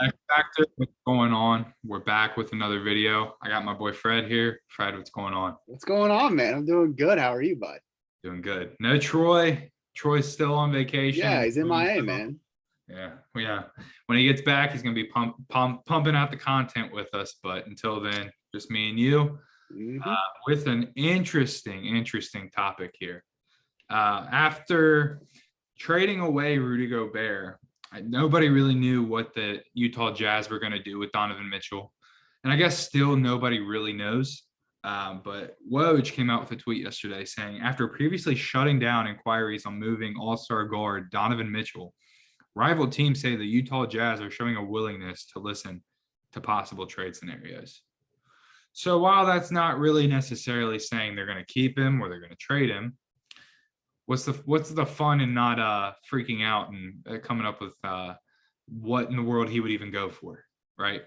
X Factor, what's going on? We're back with another video. I got my boy Fred here. Fred, what's going on? What's going on, man? I'm doing good. How are you, bud? Doing good. No Troy. Troy's still on Yeah, vacation. he's MIA, man. Yeah. When he gets back, he's gonna be pumping out the content with us. But until then, just me and you, hmm with an interesting topic here. After trading away Rudy Gobert, nobody really knew what the Utah Jazz were going to do with Donovan Mitchell. And I guess still nobody really knows. But Woj came out with a tweet yesterday saying, after previously shutting down inquiries on moving all-star guard Donovan Mitchell, rival teams say the Utah Jazz are showing a willingness to listen to possible trade scenarios. So while that's not really necessarily saying they're going to keep him or they're going to trade him, what's the fun in not freaking out and coming up with what in the world he would even go for, right?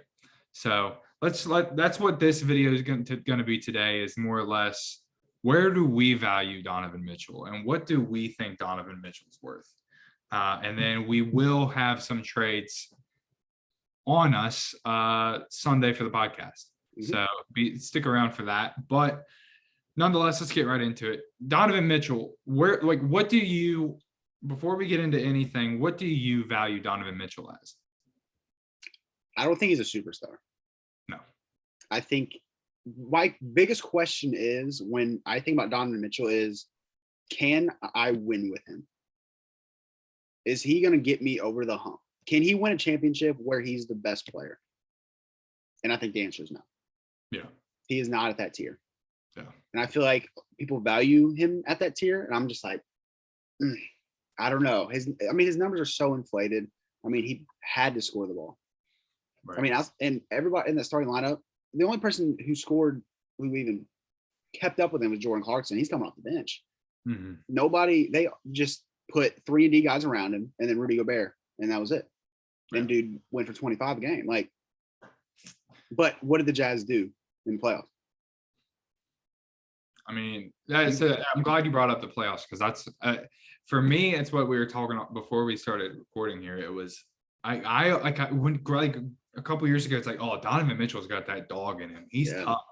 So that's what this video is going to be today, is more or less, where do we value Donovan Mitchell and what do we think Donovan Mitchell's worth? And then we will have some trades on us Sunday for the podcast. So stick around for that. But nonetheless, let's get right into it. Donovan Mitchell, what do you, before we get into anything, what do you value Donovan Mitchell as? I don't think he's a superstar. No. I think my biggest question is, when I think about Donovan Mitchell, is, can I win with him? Is he going to get me over the hump? Can he win a championship where he's the best player? And I think the answer is no. Yeah. He is not at that tier. Yeah. And I feel like people value him at that tier. And I'm just like, I don't know. His numbers are so inflated. I mean, he had to score the ball. Right. I mean, and everybody in the starting lineup, the only person who scored, who even kept up with him, was Jordan Clarkson. He's coming off the bench. Mm-hmm. Nobody, they just put 3-and-D guys around him and then Rudy Gobert, and that was it. And dude went for 25 a game. Like, but what did the Jazz do in the playoffs? I mean, I'm glad you brought up the playoffs, because that's for me, it's what we were talking about before we started recording here. It was I went like a couple years ago. It's like, oh, Donovan Mitchell's got that dog in him. He's tough,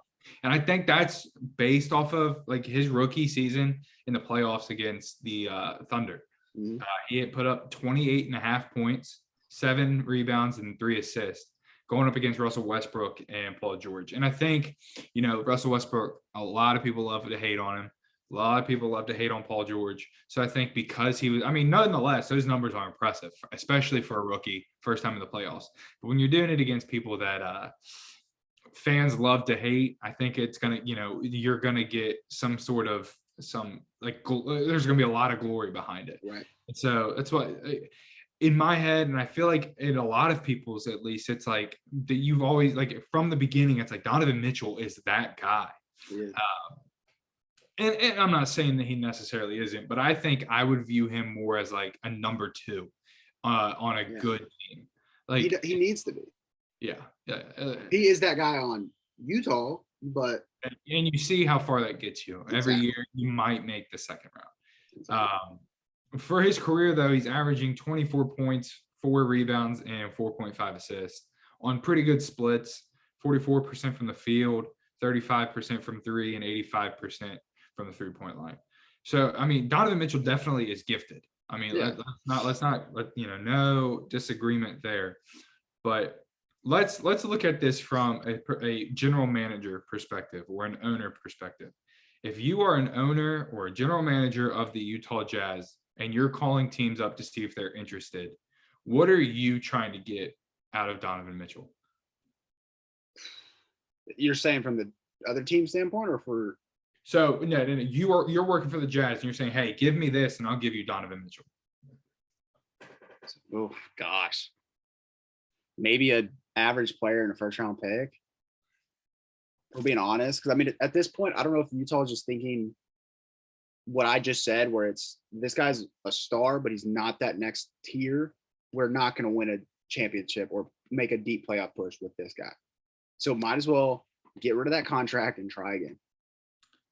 and I think that's based off of like his rookie season in the playoffs against the Thunder. Mm-hmm. He had put up 28.5 points, 7 rebounds, and 3 assists, going up against Russell Westbrook and Paul George. And I think, Russell Westbrook, a lot of people love to hate on him. A lot of people love to hate on Paul George. So I think because he was, nonetheless, those numbers are impressive, especially for a rookie, first time in the playoffs. But when you're doing it against people that fans love to hate, I think it's going to, you're going to get there's going to be a lot of glory behind it. Right. And so that's what, in my head, and I feel like in a lot of people's, at least, it's like that you've always, like, from the beginning, it's like Donovan Mitchell is that guy. Yeah. And I'm not saying that he necessarily isn't, but I think I would view him more as like a number 2 on a good team. Like he needs to be. Yeah. He is that guy on Utah, but and you see how far that gets you. Every year you might make the second round. Exactly. For his career, though, he's averaging 24 points, 4 rebounds, and 4.5 assists on pretty good splits, 44% from the field, 35% from 3, and 85% from the 3-point line. So, Donovan Mitchell definitely is gifted. Let's not no disagreement there. But let's look at this from a general manager perspective or an owner perspective. If you are an owner or a general manager of the Utah Jazz and you're calling teams up to see if they're interested, what are you trying to get out of Donovan Mitchell? You're saying from the other team standpoint, or for? So no, you're working for the Jazz and you're saying, hey, give me this and I'll give you Donovan Mitchell. Oh gosh, maybe an average player in a first-round pick. For being honest, because at this point, I don't know if Utah is just thinking what I just said, where it's, this guy's a star, but he's not that next tier. We're not going to win a championship or make a deep playoff push with this guy. So might as well get rid of that contract and try again.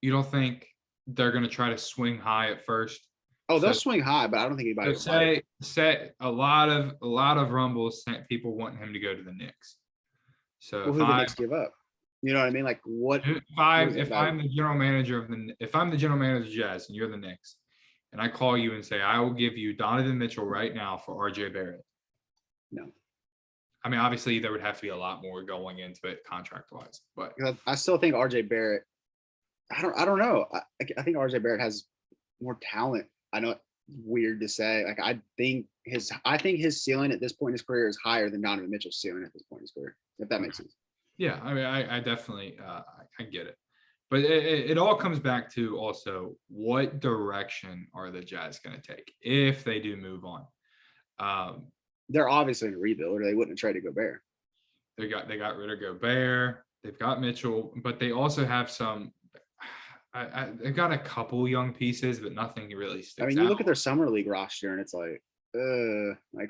You don't think they're going to try to swing high at first Oh, they'll So, swing high, but I don't think anybody so will bite. say a lot of rumbles sent people wanting him to go to the Knicks. So Well, who the Knicks give up? You know what I mean? Like what if is I'm it if value? I'm the general manager if I'm the general manager of Jazz and you're the Knicks, and I call you and say I will give you Donovan Mitchell right now for RJ Barrett. No. I mean, obviously there would have to be a lot more going into it contract wise, but I still think RJ Barrett. I don't know. I think RJ Barrett has more talent. I know it's weird to say. Like I think his ceiling at this point in his career is higher than Donovan Mitchell's ceiling at this point in his career. If that makes sense. yeah, I mean, I definitely I get it, but it all comes back to also what direction are the Jazz going to take if they do move on. They're obviously in a rebuild, or they wouldn't have traded Gobert. They got rid of Gobert. They've got Mitchell, but they also have some. They've got a couple young pieces, but nothing really sticks I mean, you out. look at their summer league roster, and it's like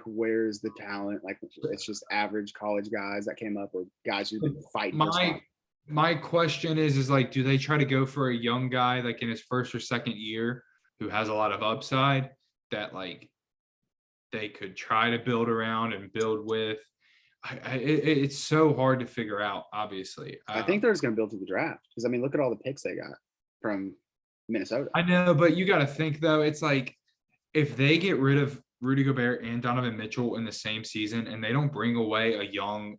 where's the talent? Like it's just average college guys that came up, or guys who've been fighting for a spot. My question is like, do they try to go for a young guy like in his first or second year who has a lot of upside that like they could try to build around and build with? It's so hard to figure out, obviously. I think they're just going to build to the draft because I mean, look at all the picks they got from Minnesota. I know, but you got to think though, it's like if they get rid of Rudy Gobert and Donovan Mitchell in the same season and they don't bring away a young,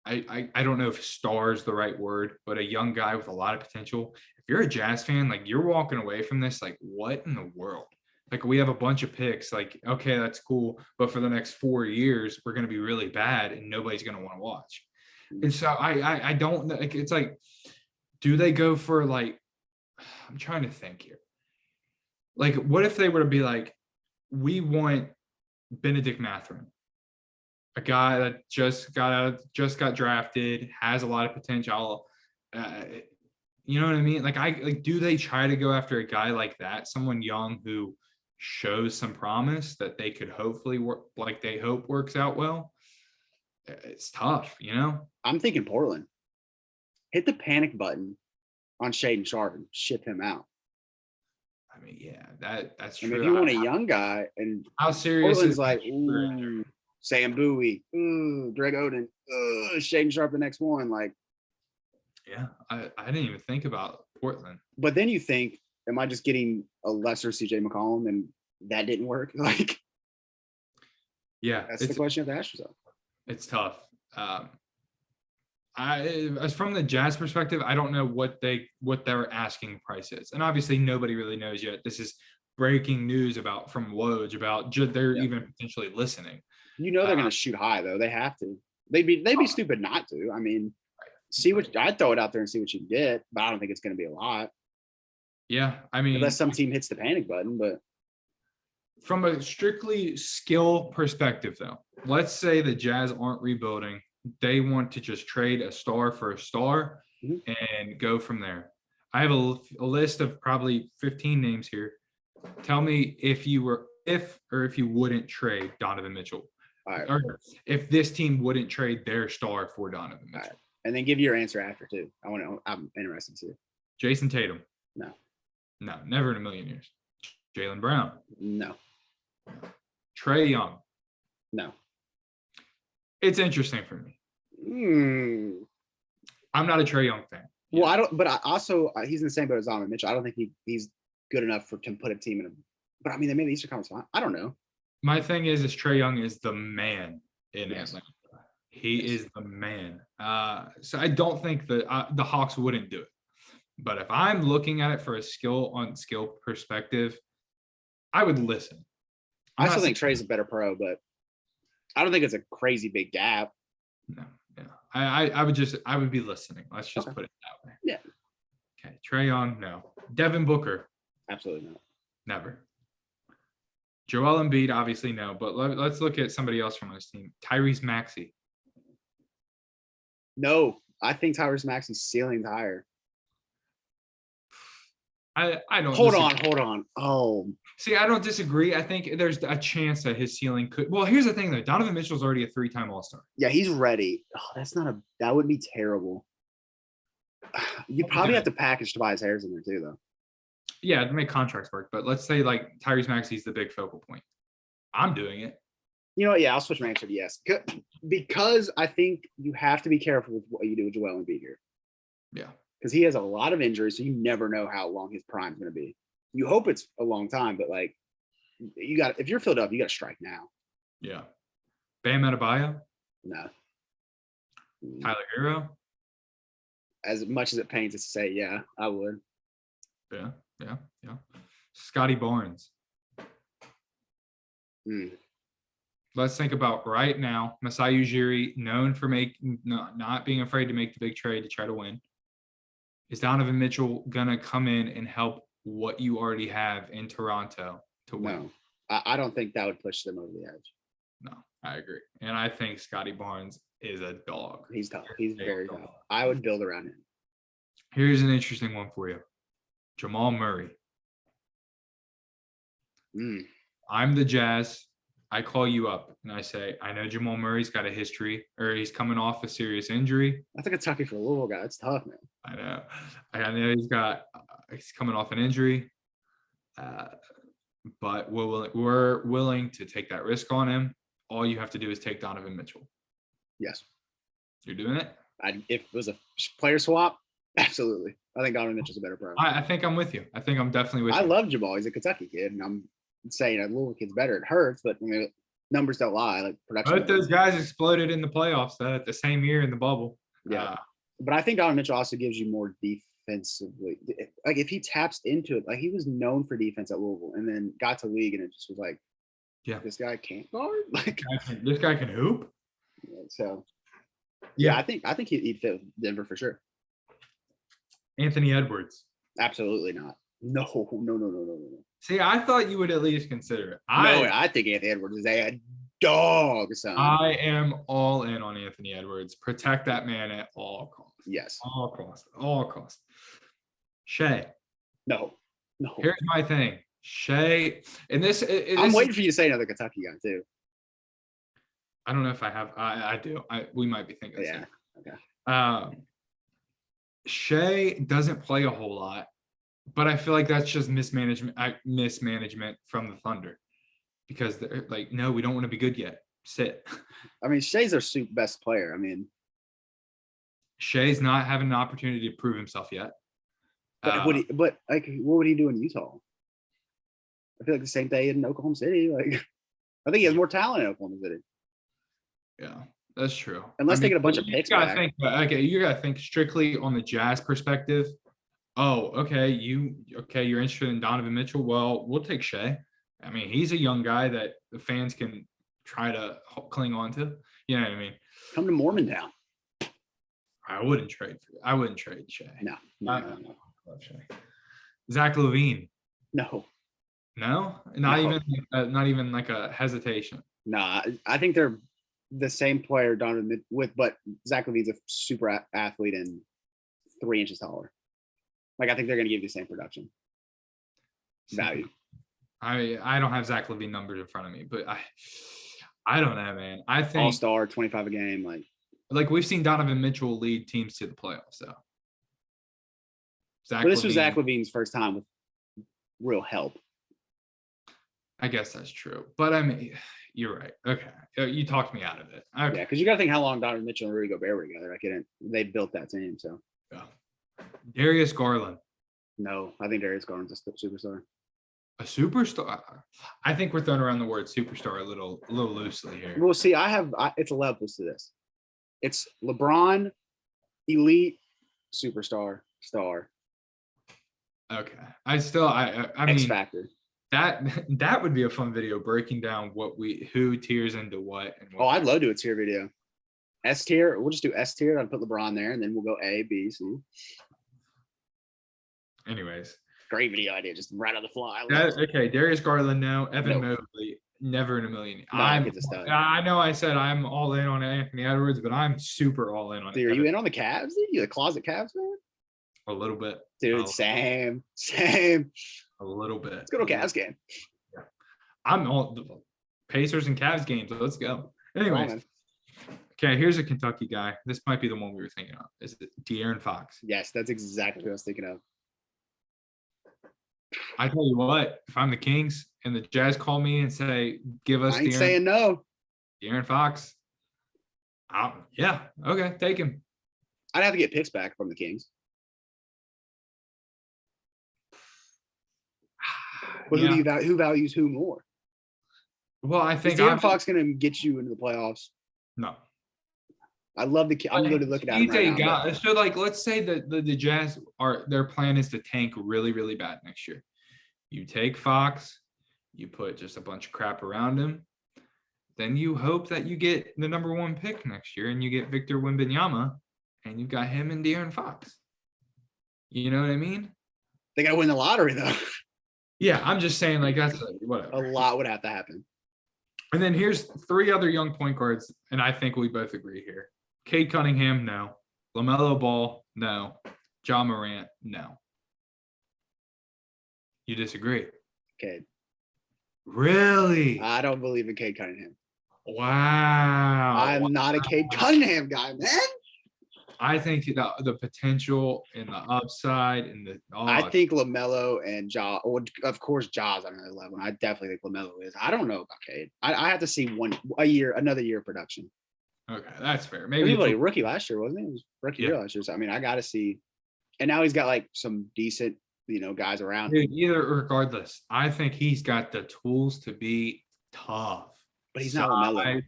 I don't know if star is the right word, but a young guy with a lot of potential. If you're a Jazz fan, like you're walking away from this, like what in the world? Like we have a bunch of picks, like, okay, that's cool. But for the next 4 years, we're going to be really bad and nobody's going to want to watch. And so I don't know. It's like, do they go for like, I'm trying to think here. Like, what if they were to be like, we want Benedict Mathurin, a guy that just got drafted, has a lot of potential. You know what I mean? Like, do they try to go after a guy like that, someone young who shows some promise that they could hopefully work, like they hope works out well? It's tough, you know. I'm thinking Portland. Hit the panic button on Shaden Sharp and ship him out. I mean, yeah, that's I true. mean, if you want a young guy, and How serious Portland's is like, ooh, Sam Bowie, ooh, Greg Oden, Shaden Sharp, the next one, like. Yeah, I didn't even think about Portland. But then you think, am I just getting a lesser CJ McCollum, and that didn't work? Like, yeah, that's the question you have to ask yourself. It's tough. As from the Jazz perspective, I don't know what their asking price is, and obviously nobody really knows yet. This is breaking news from Woj about they're even potentially listening. You know they're going to shoot high though. They have to. They'd be stupid not to. I mean, I'd throw it out there and see what you can get, but I don't think it's going to be a lot. Yeah, I mean, unless some team hits the panic button. But from a strictly skill perspective, though, let's say the Jazz aren't rebuilding. They want to just trade a star for a star and go from there. I have a list of probably 15 names here. Tell me if you wouldn't trade Donovan Mitchell. Right. Or if this team wouldn't trade their star for Donovan Mitchell. Right. And then give your answer after too. I'm interested to see. Jason Tatum. No, never in a million years. Jaylen Brown. No. Trae Young. No. It's interesting for me. I'm not a Trae Young fan. Well, I don't. But I also, he's in the same boat as Donovan Mitchell. I don't think he's good enough to put a team in. But I mean, they made the Eastern Conference Final. I don't know. My thing is Trae Young is the man in Atlanta. He is the man. So I don't think the Hawks wouldn't do it. But if I'm looking at it for a skill perspective, I would listen. I still think Trae's a better pro, but I don't think it's a crazy big gap. No, yeah. I would be listening. Let's just put it that way. Yeah. Okay. Trae Young, no. Devin Booker. Absolutely not. Never. Joel Embiid, obviously no. But let's look at somebody else from this team. Tyrese Maxey. No, I think Tyrese Maxey's ceiling's higher. I don't hold on. Oh, see, I don't disagree. I think there's a chance that his ceiling could. Well, here's the thing though. Donovan Mitchell's already a 3-time All-Star. Yeah, he's ready. Oh, that would be terrible. You'd probably have to package Tobias Harris in there too, though. yeah, to make contracts work. But let's say like Tyrese Maxey's the big focal point. I'm doing it. You know what? Yeah, I'll switch my answer to yes. Because I think you have to be careful with what you do with Joel Embiid here. Yeah. Because he has a lot of injuries, so you never know how long his prime is going to be. You hope it's a long time, but like you got if you're filled up, you got to strike now. Yeah. Bam Adebayo, No. Tyler Hero. As much as it pains us to say, yeah, I would. Yeah. Scotty Barnes. Let's think about right now. Masai Ujiri, known for not being afraid to make the big trade to try to win. Is Donovan Mitchell gonna come in and help what you already have in Toronto to win? No, I don't think that would push them over the edge. No, I agree. And I think Scotty Barnes is a dog. He's tough. He's very tough. I would build around him. Here's an interesting one for you. Jamal Murray. I'm the Jazz. I call you up and I say, I know Jamal Murray's got a history, or he's coming off a serious injury. That's a Kentucky for a Louisville guy. It's tough, man. I know he's coming off an injury, but we're willing to take that risk on him. All you have to do is take Donovan Mitchell. Yes. You're doing it? If it was a player swap, absolutely. I think Donovan Mitchell's a better player. I think I'm with you. I think I'm definitely with you. I love Jamal. He's a Kentucky kid, and I'm saying a Louisville kid's better. It hurts, but I mean, numbers don't lie. Like production. Both those guys exploded in the playoffs at the same year in the bubble. Yeah. But I think Donovan Mitchell also gives you more defensively. Like if he taps into it, like he was known for defense at Louisville and then got to league and it just was like, yeah, this guy can't guard. Like this guy can hoop. So yeah, I think he'd fit with Denver for sure. Anthony Edwards. Absolutely not. No. See, I thought you would at least consider it. I think Anthony Edwards is a dog, son. I am all in on Anthony Edwards. Protect that man at all costs. Yes. All costs. Shea. No. Here's my thing. Shea, and I'm waiting for you to say another Kentucky guy too. I don't know if I have. I do. We might be thinking. Yeah. Okay. Shea doesn't play a whole lot, but I feel like that's just mismanagement from the Thunder, because they're like, no, we don't want to be good yet. Sit. I mean, Shea's our best player. I mean, Shea's not having an opportunity to prove himself yet. But what would he do in Utah? I feel like the same thing in Oklahoma City. Like, I think he has more talent in Oklahoma City. Yeah, that's true. Unless they get a bunch of picks back. You gotta think strictly on the Jazz perspective. Oh, okay. You're interested in Donovan Mitchell? Well, we'll take Shea. I mean, he's a young guy that the fans can try to cling on to. You know what I mean? Come to Mormontown. I wouldn't trade Shea. No. Love Shea. Zach LaVine. No, not even like a hesitation. Nah, I think they're the same player, Donovan but Zach LaVine's a super athlete and 3 inches taller. Like, I think they're going to give you the same production value. I don't have Zach LaVine numbers in front of me, but I don't know, man. I think all-star, 25 a game, like we've seen Donovan Mitchell lead teams to the playoffs, though. This was Zach LaVine's first time with real help. I guess that's true, but I mean, you're right. Okay, you talked me out of it. Okay. Yeah, because you got to think how long Donovan Mitchell and Rudy Gobert were together. They built that team. So, yeah. Darius Garland. No, I think Darius Garland's a superstar. A superstar? I think we're throwing around the word superstar a little loosely here. Well, see, it's a levels to this. It's LeBron, elite, superstar, star. Okay, I mean, X factor. That would be a fun video breaking down who tiers into what. And what. Oh, I'd love to do a tier video. S tier. We'll just do S tier. I'd put LeBron there, and then we'll go A, B, C. Anyways, great video idea, just right on the fly. Okay, Darius Garland, no. Evan Mobley, never in a million. No, I know I said I'm all in on Anthony Edwards, but I'm super all in on. Dude, are you in on the Cavs? You a closet Cavs fan? A little bit, dude. Same. A little bit. Let's go to a Cavs game. Yeah. I'm all Pacers and Cavs games. Let's go. Anyways, okay. Here's a Kentucky guy. This might be the one we were thinking of. Is it De'Aaron Fox? Yes, that's exactly what I was thinking of. I tell you what, if I'm the Kings and the Jazz call me and say, "Give us I ain't saying no. De'Aaron Fox," yeah, okay, take him. I'd have to get picks back from the Kings. But Yeah. who values who more? Well, I Is think De'Aaron Fox going to get you into the playoffs? no. I love the. I'm literally looking at him He's right a now. guy. So, like, let's say that the Jazz their plan is to tank really, really bad next year. You take Fox, you put just a bunch of crap around him, then you hope that you get the number 1 pick next year, and you get Victor Wembanyama, and you've got him and De'Aaron Fox. You know what I mean? They got to win the lottery though. Yeah, I'm just saying, like, that's whatever. A lot would have to happen. And then here's 3 other young point guards, and I think we both agree here. Cade Cunningham, no. LaMelo Ball, no. Ja Morant, no. You disagree? Cade. Really? I don't believe in Cade Cunningham. Wow. I'm not a Cade Cunningham guy, man. I think the potential and the upside and the I think LaMelo and Ja, or of course Ja's on another level. I definitely think LaMelo is. I don't know about Cade. I have to see another year of production. Okay, that's fair. Maybe Everybody rookie last year, wasn't he? It was rookie year last year. So I mean, I got to see. And now he's got like some decent, guys around. Dude, either regardless, I think he's got the tools to be tough. But he's not LaMelo.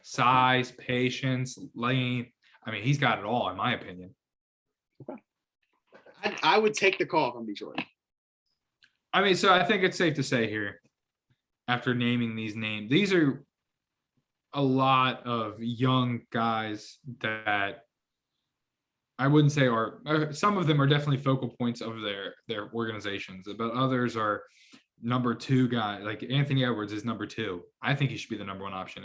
Size, patience, lane. I mean, he's got it all, in my opinion. Okay. I would take the call from Detroit. I mean, so I think it's safe to say here, after naming these names, these are a lot of young guys that I wouldn't say some of them are definitely focal points of their organizations, but others are number 2 guy. Like Anthony Edwards is number 2. I think he should be the number 1 option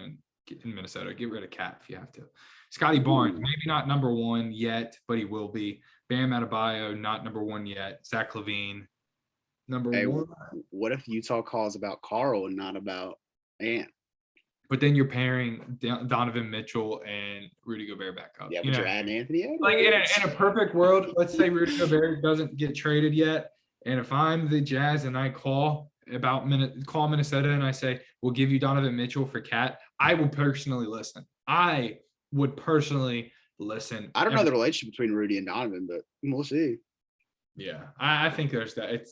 in Minnesota. Get rid of Cat if you have to. Scotty Barnes, maybe not number 1 yet, but he will be. Bam Adebayo, not number 1 yet. Zach LaVine, number 1. What if Utah calls about Carl and not about Ant? But then you're pairing Donovan Mitchell and Rudy Gobert back up. Yeah, but you're adding Anthony Edwards. Like in a perfect world, let's say Rudy Gobert doesn't get traded yet, and if I'm the Jazz and I call Minnesota and I say we'll give you Donovan Mitchell for Cat, I will personally listen. I would personally listen. I don't know the relationship between Rudy and Donovan, but we'll see. Yeah, I think there's that.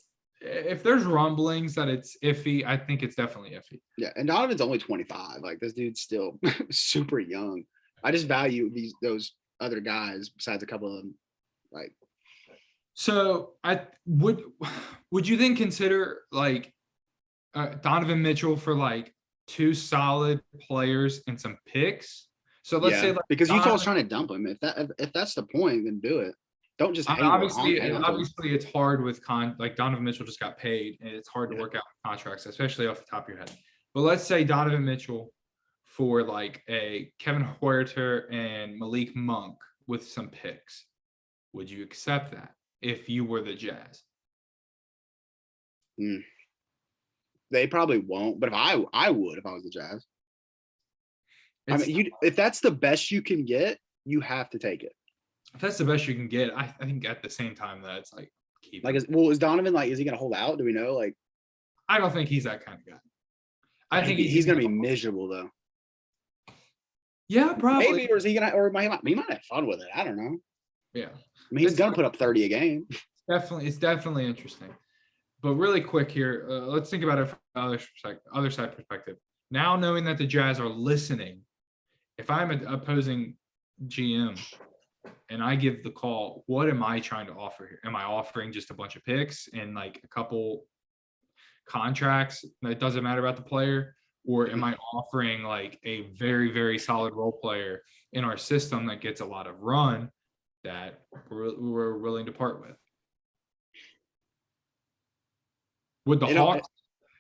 If there's rumblings that it's iffy, I think it's definitely iffy. Yeah, and Donovan's only 25. Like this dude's still super young. I just value those other guys besides a couple of them. Like, so I would you then consider like Donovan Mitchell for like 2 solid players and some picks? So let's say like because Utah's trying to dump him. If that's the point, then do it. Don't just obviously it's hard with like Donovan Mitchell just got paid and it's hard to work out contracts, especially off the top of your head. But let's say Donovan Mitchell for like a Kevin Huerter and Malik Monk with some picks. Would you accept that if you were the Jazz? They probably won't, but if I would if I was the Jazz. If that's the best you can get, you have to take it. If that's the best you can get, I think at the same time that it's like keep. Like, is Donovan like? Is he gonna hold out? Do we know? Like, I don't think he's that kind of guy. I think he's gonna be miserable though. Yeah, probably. Maybe, or is he gonna? Or he might have fun with it. I don't know. Yeah, I mean, he's gonna put up 30 a game. It's definitely interesting. But really quick here, let's think about it from the other side perspective. Now knowing that the Jazz are listening, if I'm an opposing GM and I give the call, what am I trying to offer here? Am I offering just a bunch of picks and like a couple contracts that doesn't matter about the player? Or am I offering like a very, very solid role player in our system that gets a lot of run that we're willing to part with? Would the Hawks,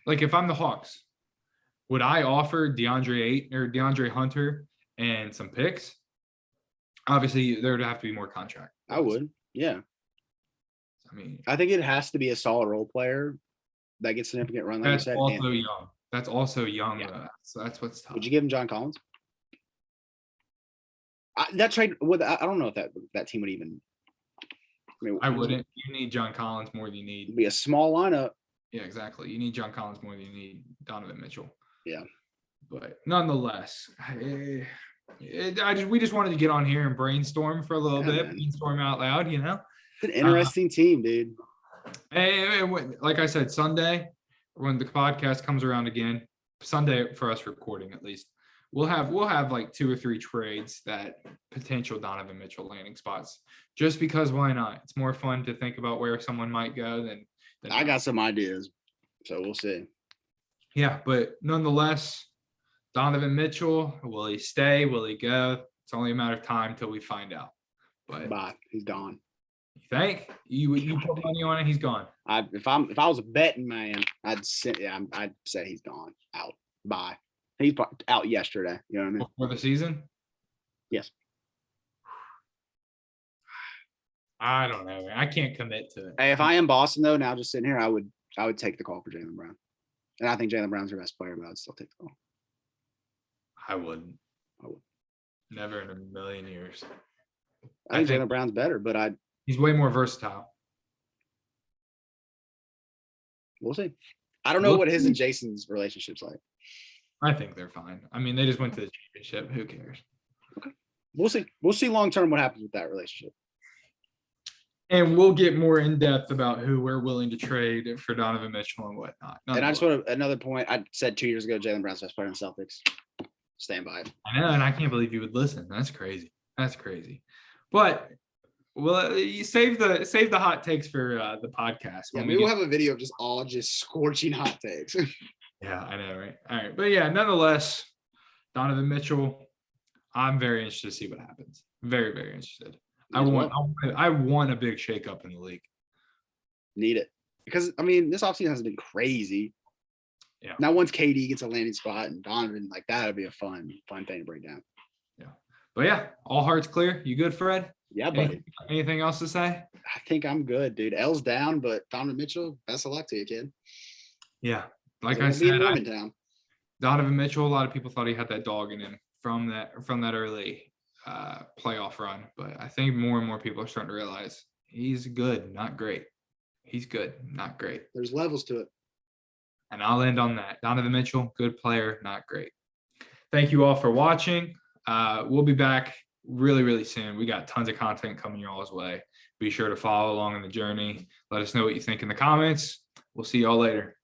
like if I'm the Hawks, would I offer DeAndre Hunter and some picks? Obviously, there would have to be more contract. I would, yeah. I mean, I think it has to be a solid role player that gets significant run. Like that's you said, also young. That's also young. Yeah. So that's what's tough. Would you give him John Collins? That trade with I don't know if that team would even. I wouldn't. You need John Collins more than you need. It'd be a small lineup. Yeah, exactly. You need John Collins more than you need Donovan Mitchell. Yeah. But nonetheless, we just wanted to get on here and brainstorm for a little Yeah, bit, man. brainstorm out loud, It's an interesting team, dude. Like I said, Sunday, when the podcast comes around again, Sunday for us recording at least, we'll have like 2 or 3 trades that potential Donovan Mitchell landing spots. Just because why not? It's more fun to think about where someone might go than I got some ideas, so we'll see. Yeah, but nonetheless, Donovan Mitchell, will he stay? Will he go? It's only a matter of time till we find out. But Bye. He's gone. you think you put money on it, he's gone. If I was a betting man, I'd say he's gone. Out. Bye. He's out yesterday. You know what I mean? Before the season? Yes. I don't know, man. I can't commit to it. Hey, if I am Boston though, now just sitting here, I would take the call for Jaylen Brown. And I think Jaylen Brown's your best player, but I'd still take the call. I wouldn't. I would. Never in a million years. I think Jaylen Brown's better, but he's way more versatile. We'll see. I don't know what his and Jason's relationship's like. I think they're fine. I mean, they just went to the championship. Who cares? Okay. We'll see. We'll see long term what happens with that relationship. And we'll get more in depth about who we're willing to trade for Donovan Mitchell and whatnot. And I just want another point. I said 2 years ago, Jaylen Brown's best player in the Celtics. Stand by it. I know, and I can't believe you would listen. That's crazy. That's crazy. But you save the hot takes for the podcast. Yeah, maybe we'll have a video of just scorching hot takes. Yeah, I know, right? All right, but yeah, nonetheless, Donovan Mitchell, I'm very interested to see what happens. Very, very interested. I want a big shakeup in the league. Need it. Because, I mean, this offseason has been crazy. Yeah. Now, once KD gets a landing spot and Donovan, like that would be a fun thing to break down. Yeah. But yeah, all hearts clear. You good, Fred? Yeah, buddy. Anything else to say? I think I'm good, dude. L's down, but Donovan Mitchell, best of luck to you, kid. Yeah. Like I said, Donovan Mitchell, a lot of people thought he had that dog in him from that early playoff run. But I think more and more people are starting to realize he's good, not great. He's good, not great. There's levels to it. And I'll end on that. Donovan Mitchell, good player, not great. Thank you all for watching. We'll be back really, really soon. We got tons of content coming your all's way. Be sure to follow along on the journey. Let us know what you think in the comments. We'll see y'all later.